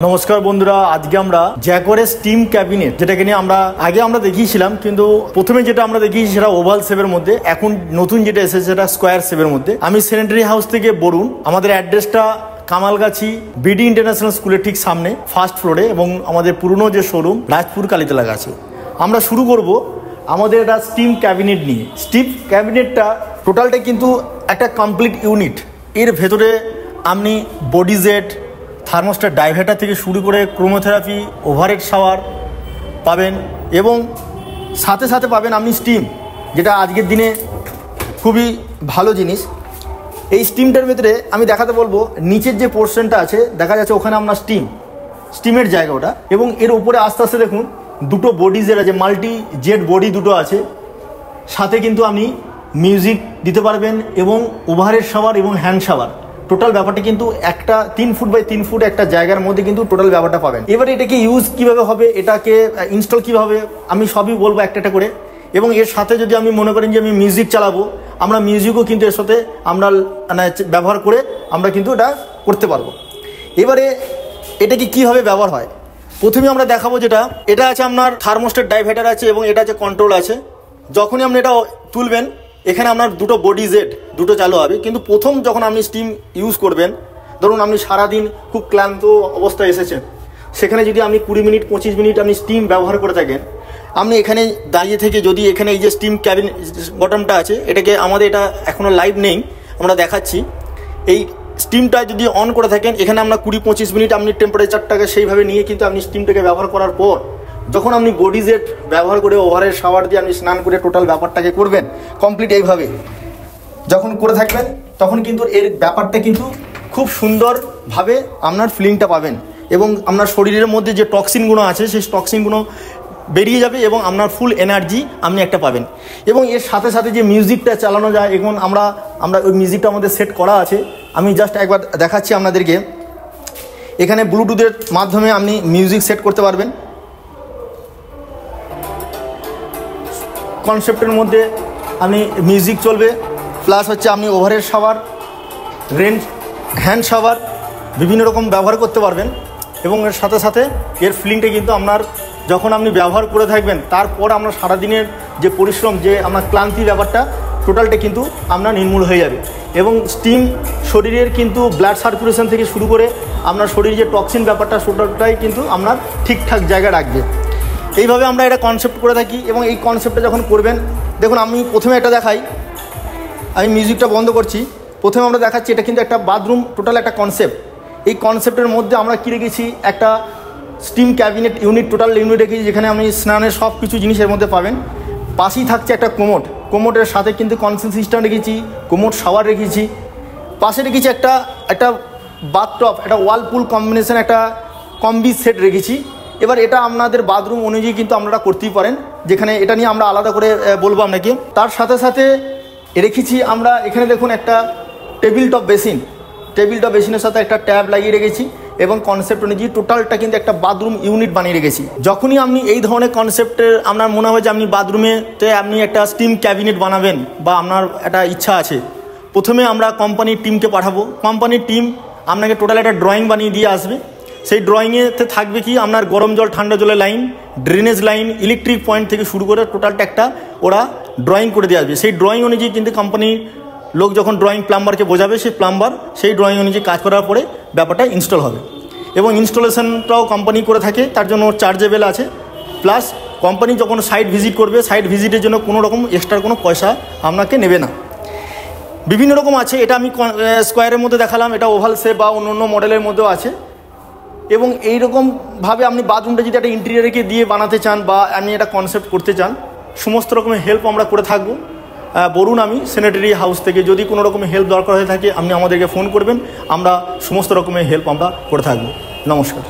নমস্কার বন্ধুরা, আজকে আমরা জ্যাকোয়ারের স্টিম ক্যাবিনেট যেটাকে নিয়ে আমরা দেখিয়েছিলাম, কিন্তু প্রথমে যেটা আমরা দেখিয়েছি সেটা ওভাল শেপের মধ্যে। এখন নতুন যেটা এসেছে সেটা স্কোয়ার শেপের মধ্যে। আমি স্যানিটারি হাউস থেকে বরুণ, আমাদের অ্যাড্রেসটা কামালগাছি বিডি ইন্টারন্যাশনাল স্কুলের ঠিক সামনে ফার্স্ট ফ্লোরে, এবং আমাদের পুরনো যে শোরুম রাজপুর কালীতলা আছে। আমরা শুরু করব আমাদের একটা স্টিম ক্যাবিনেট নিয়ে। স্টিম ক্যাবিনেটটা টোটালটা কিন্তু একটা কমপ্লিট ইউনিট। এর ভেতরে আপনি বডি জেট, থার্মোস্ট্যাট ডাইভার্টার থেকে শুরু করে ক্রোমোথেরাপি, ওভারহেড শাওয়ার পাবেন, এবং সাথে সাথে পাবেন আপনি স্টিম, যেটা আজকের দিনে খুবই ভালো জিনিস। এই স্টিমটার ভেতরে আমি দেখাতে বলবো, নিচের যে পোর্শনটা আছে দেখা যাচ্ছে ওখানে আপনার স্টিমের জায়গা ওটা, এবং এর উপরে আস্তে আস্তে দেখুন দুটো বডি জেট আছে, মাল্টি জেট বডি দুটো আছে। সাথে কিন্তু আপনি মিউজিক দিতে পারবেন এবং ওভারহেড শাওয়ার এবং হ্যান্ড শাওয়ার, টোটাল ব্যাপারটা কিন্তু একটা 3 ফুট বাই 3 ফুট একটা জায়গার মধ্যে কিন্তু টোটাল ব্যাপারটা পাবেন। এবারে এটাকে ইউজ কিভাবে হবে, এটাকে ইনস্টল কীভাবে হবে, আমি সবই বলবো একটা একটা করে। এবং এর সাথে যদি আমি মনে করেন যে আমি মিউজিক চালাবো, আমরা মিউজিকও কিন্তু এর সাথে আমরা ব্যবহার করে আমরা কিন্তু এটা করতে পারবো। এবারে এটাকে কীভাবে ব্যবহার হয়, প্রথমে আমরা দেখাবো যেটা এটা আছে আপনার থার্মোস্ট্যাট ডাইভার্টার আছে, এবং এটা আছে কন্ট্রোল আছে। যখনই আপনি এটা তুলবেন এখানে আপনার দুটো বডি জেট দুটো চালু হবে। কিন্তু প্রথম যখন আপনি স্টিম ইউজ করবেন, ধরুন আপনি সারাদিন খুব ক্লান্ত অবস্থায় এসেছেন, সেখানে যদি আপনি 20 মিনিট 25 মিনিট আপনি স্টিম ব্যবহার করে থাকেন, আপনি এখানে দাঁড়িয়ে থেকে যদি এখানে এই যে স্টিম ক্যাবিন বটমটা আছে, এটাকে আমাদের এটা এখনও লাইভ নেই, আমরা দেখাচ্ছি। এই স্টিমটা যদি অন করে থাকেন, এখানে আপনার 20-25 মিনিট আপনি টেম্পারেচারটাকে সেইভাবে নিয়ে কিন্তু আপনি স্টিমটাকে ব্যবহার করার পর যখন আপনি বডি জেট ব্যবহার করে ওভারহেড শাওয়ার দিয়ে আপনি স্নান করে টোটাল ব্যাপারটাকে করবেন কমপ্লিট এইভাবে যখন করে থাকবেন, তখন কিন্তু এর ব্যাপারটা কিন্তু খুব সুন্দরভাবে আপনার ফিলিংটা পাবেন, এবং আপনার শরীরের মধ্যে যে টক্সিনগুলো আছে সেই টক্সিনগুলো বেরিয়ে যাবে, এবং আপনার ফুল এনার্জি আপনি একটা পাবেন। এবং এর সাথে সাথে যে মিউজিকটা চালানো যায়, এখন আমরা ওই মিউজিকটা আমাদের সেট করা আছে, আমি জাস্ট একবার দেখাচ্ছি আপনাদেরকে। এখানে ব্লুটুথের মাধ্যমে আপনি মিউজিক সেট করতে পারবেন। কনসেপ্টের মধ্যে আপনি মিউজিক চলবে, প্লাস হচ্ছে আপনি ওভারহেড শাওয়ার, হ্যান্ড শাওয়ার বিভিন্ন রকম ব্যবহার করতে পারবেন। এবং এর সাথে সাথে এর ফিলিংটা কিন্তু আপনার যখন আপনি ব্যবহার করে থাকবেন, তারপর আপনার সারাদিনের যে পরিশ্রম, যে আপনার ক্লান্তি ব্যাপারটা টোটালটা কিন্তু আপনার নির্মূল হয়ে যাবে। এবং স্টিম শরীরের কিন্তু ব্লাড সার্কুলেশন থেকে শুরু করে আপনার শরীরের যে টক্সিন ব্যাপারটা টোটালটাই কিন্তু আপনার ঠিকঠাক জায়গায় রাখবে। এইভাবে আমরা এটা কনসেপ্ট করে থাকি। এবং এই কনসেপ্টটা যখন করবেন, দেখুন আমি প্রথমে এটা দেখাই, আমি মিউজিকটা বন্ধ করছি। প্রথমে আমরা দেখাচ্ছি এটা কিন্তু একটা বাথরুম, টোটাল একটা কনসেপ্ট। এই কনসেপ্টের মধ্যে আমরা কী রেখেছি, একটা steam cabinet unit, total unit রেখেছি, যেখানে আপনি স্নানের সব কিছু জিনিস এর মধ্যে পাবেন। পাশেই থাকছে একটা কোমোটের সাথে কিন্তু কনসেন্ট সিস্টেম রেখেছি, কোমোট শাওয়ার রেখেছি। পাশে রেখেছি একটা বাথটব, একটা ওয়ালপুল কম্বিনেশন, একটা কম্বি সেট রেখেছি। এবার এটা আপনাদের বাথরুম অনুযায়ী কিন্তু আপনারা করতেই পারেন, যেখানে এটা নিয়ে আমরা আলাদা করে বলবো আপনাকে। তার সাথে সাথে রেখেছি আমরা এখানে দেখুন একটা টেবিল টপ বেসিনের সাথে একটা ট্যাব লাগিয়ে রেখেছি, এবং কনসেপ্ট অনুযায়ী টোটালটা কিন্তু একটা বাথরুম ইউনিট বানিয়ে রেখেছি। যখনই আপনি এই ধরনের কনসেপ্টের আপনার মনে হয় যে আপনি বাথরুমেতে আপনি একটা স্টিম ক্যাবিনেট বানাবেন, বা আপনার একটা ইচ্ছা আছে, প্রথমে আমরা কোম্পানির টিমকে পাঠাবো। কোম্পানির টিম আপনাকে টোটাল একটা ড্রয়িং বানিয়ে দিয়ে আসবে। সেই ড্রয়িংয়েতে থাকবে কি, আপনার গরম জল ঠান্ডা জলের line, drainage line, electric point থেকে শুরু করে টোটালটা একটা ওরা ড্রয়িং করে দিয়ে আসবে। সেই ড্রয়িং অনুযায়ী কিন্তু কোম্পানির লোক যখন ড্রয়িং প্লাম্বারকে বোঝাবে, সেই প্লাম্বার সেই ড্রয়িং অনুযায়ী কাজ করার পরে ব্যাপারটা ইনস্টল হবে। এবং ইনস্টলেশনটাও কোম্পানি করে থাকে, তার জন্য চার্জেবল আছে। প্লাস কোম্পানি যখন সাইট ভিজিট করবে, সাইট ভিজিটের জন্য কোনো রকম এক্সট্রা কোনো পয়সা আপনাকে নেবে না। বিভিন্ন রকম আছে, এটা আমি স্কোয়ারের মধ্যে দেখালাম, এটা ওভাল শেপ বা অন্য মডেলের মধ্যেও আছে। এবং এইরকমভাবে আপনি বাথরুমটা যদি একটা ইন্টেরিয়ারকে দিয়ে বানাতে চান, বা আপনি একটা কনসেপ্ট করতে চান, সমস্ত রকমের হেল্প আমরা করে থাকবো। বলুন, আমি স্যানিটারি হাউস থেকে যদি কোনো রকমের হেল্প দরকার হয়ে থাকে, আপনি আমাদেরকে ফোন করবেন, আমরা সমস্ত রকমের হেল্প আমরা করে থাকবো। নমস্কার।